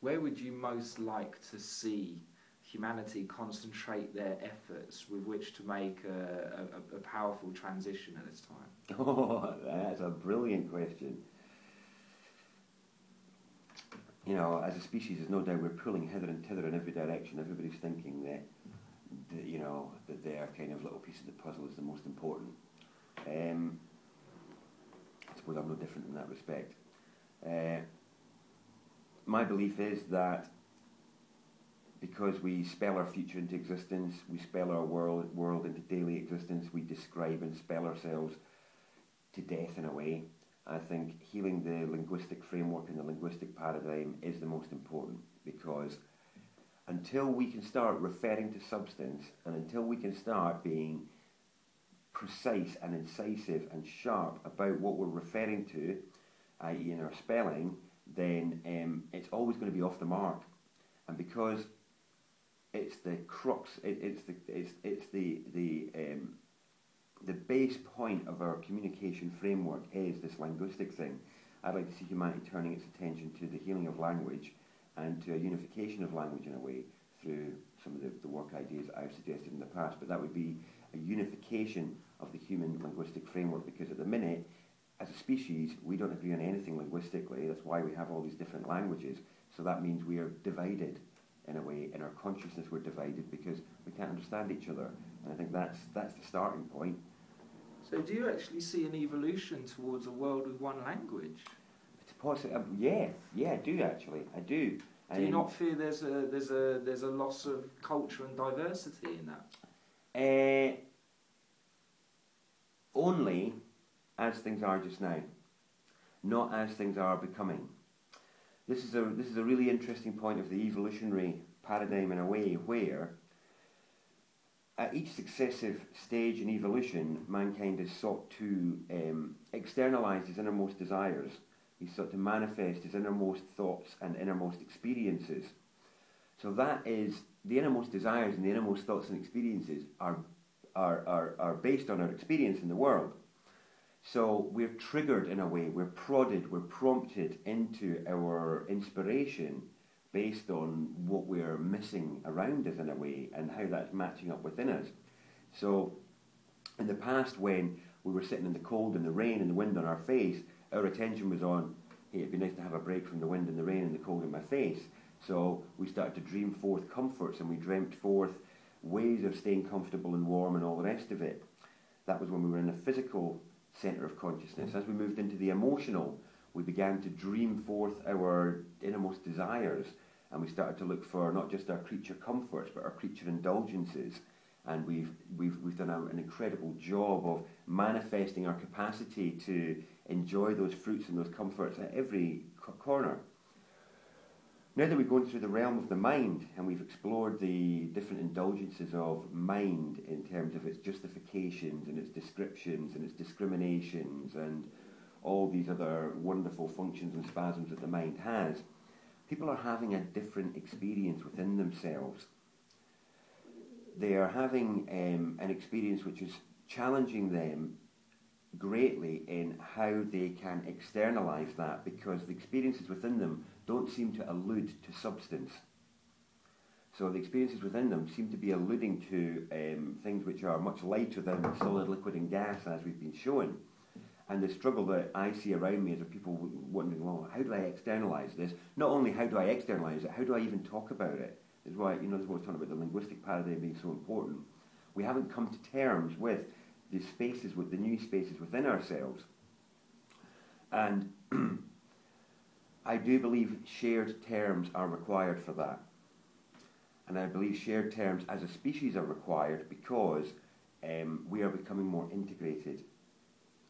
Where would you most like to see humanity concentrate their efforts with which to make a powerful transition at this time? Oh, that's a brilliant question. You know, as a species, there's no doubt we're pulling hither and thither in every direction. Everybody's thinking that you know, that their kind of little piece of the puzzle is the most important. I suppose I'm no different in that respect. My belief is that because we spell our future into existence, we spell our world into daily existence, we describe and spell ourselves to death in a way. I think healing the linguistic framework and the linguistic paradigm is the most important, because until we can start referring to substance and until we can start being precise and incisive and sharp about what we're referring to, i.e. in our spelling, then it's always going to be off the mark. And because it's the crux, it's the base point of our communication framework is this linguistic thing. I'd like to see humanity turning its attention to the healing of language and to a unification of language in a way through some of the work ideas I've suggested in the past. But that would be a unification of the human linguistic framework, because at the minute, as a species, we don't agree on anything linguistically. That's why we have all these different languages. So that means we are divided in a way. In our consciousness, we're divided because we can't understand each other. And I think that's the starting point. So do you actually see an evolution towards a world with one language? It's possible. Yeah, I do actually. I do. Do you not fear there's a loss of culture and diversity in that? Only as things are just now, not as things are becoming. This is a really interesting point of the evolutionary paradigm in a way, where at each successive stage in evolution, mankind has sought to externalise his innermost desires. He's sought to manifest his innermost thoughts and innermost experiences. So that is, the innermost desires and the innermost thoughts and experiences are based on our experience in the world. So we're triggered in a way, we're prodded, we're prompted into our inspiration based on what we're missing around us in a way, and how that's matching up within us. So in the past, when we were sitting in the cold and the rain and the wind on our face, our attention was on, hey, it'd be nice to have a break from the wind and the rain and the cold in my face. So we started to dream forth comforts, and we dreamt forth ways of staying comfortable and warm and all the rest of it. That was when we were in the physical centre of consciousness. As we moved into the emotional, we began to dream forth our innermost desires, and we started to look for not just our creature comforts but our creature indulgences. And we've done an incredible job of manifesting our capacity to enjoy those fruits and those comforts at every corner. Now that we've gone through the realm of the mind and we've explored the different indulgences of mind in terms of its justifications and its descriptions and its discriminations and all these other wonderful functions and spasms that the mind has, people are having a different experience within themselves. They are having an experience which is challenging them greatly in how they can externalise that, because the experiences within them don't seem to allude to substance. So the experiences within them seem to be alluding to things which are much lighter than solid, liquid and gas, as we've been showing. And the struggle that I see around me is of people wondering, well, how do I externalise this? Not only how do I externalise it, how do I even talk about it? This is why, this is what I was talking about the linguistic paradigm being so important. We haven't come to terms with the spaces, with the new spaces within ourselves. And I do believe shared terms are required for that. And I believe shared terms as a species are required because we are becoming more integrated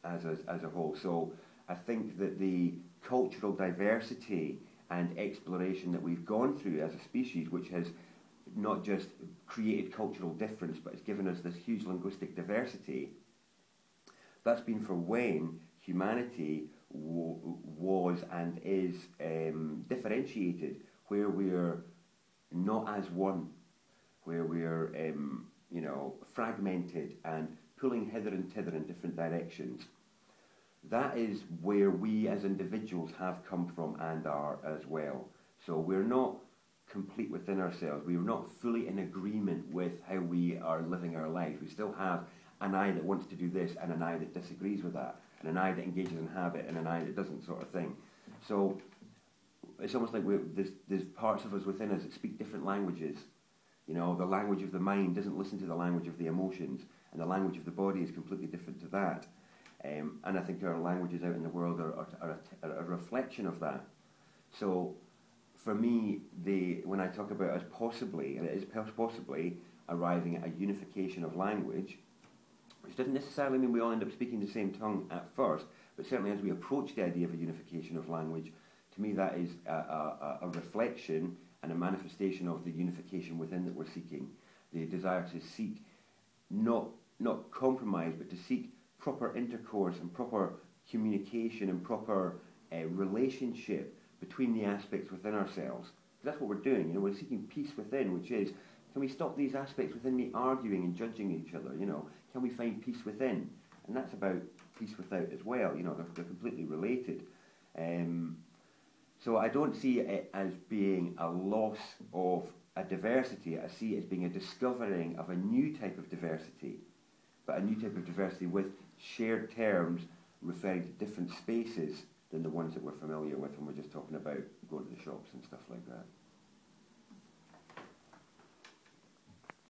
as a whole. So I think that the cultural diversity and exploration that we've gone through as a species, which has not just created cultural difference, but it's given us this huge linguistic diversity, that's been for when humanity was and is differentiated, where we're not as one, where we're fragmented and pulling hither and thither in different directions. That is where we as individuals have come from and are as well. So we're not complete within ourselves. We are not fully in agreement with how we are living our life. We still have an I that wants to do this and an I that disagrees with that, and an I that engages in habit and an I that doesn't, sort of thing. So it's almost like there's parts of us within us that speak different languages. You know, the language of the mind doesn't listen to the language of the emotions, and the language of the body is completely different to that. And I think our languages out in the world are a reflection of that. So for me, when I talk about us possibly, and it is possibly, arriving at a unification of language, which doesn't necessarily mean we all end up speaking the same tongue at first, but certainly as we approach the idea of a unification of language, to me that is a reflection and a manifestation of the unification within that we're seeking. The desire to seek not compromise, but to seek proper intercourse and proper communication and proper relationship between the aspects within ourselves. That's what we're doing. You know, we're seeking peace within, which is, can we stop these aspects within me arguing and judging each other? You know, can we find peace within? And that's about peace without as well. You know, they're completely related. So I don't see it as being a loss of a diversity. I see it as being a discovering of a new type of diversity, but a new type of diversity with shared terms referring to different spaces than the ones that we're familiar with when we're just talking about going to the shops and stuff like that.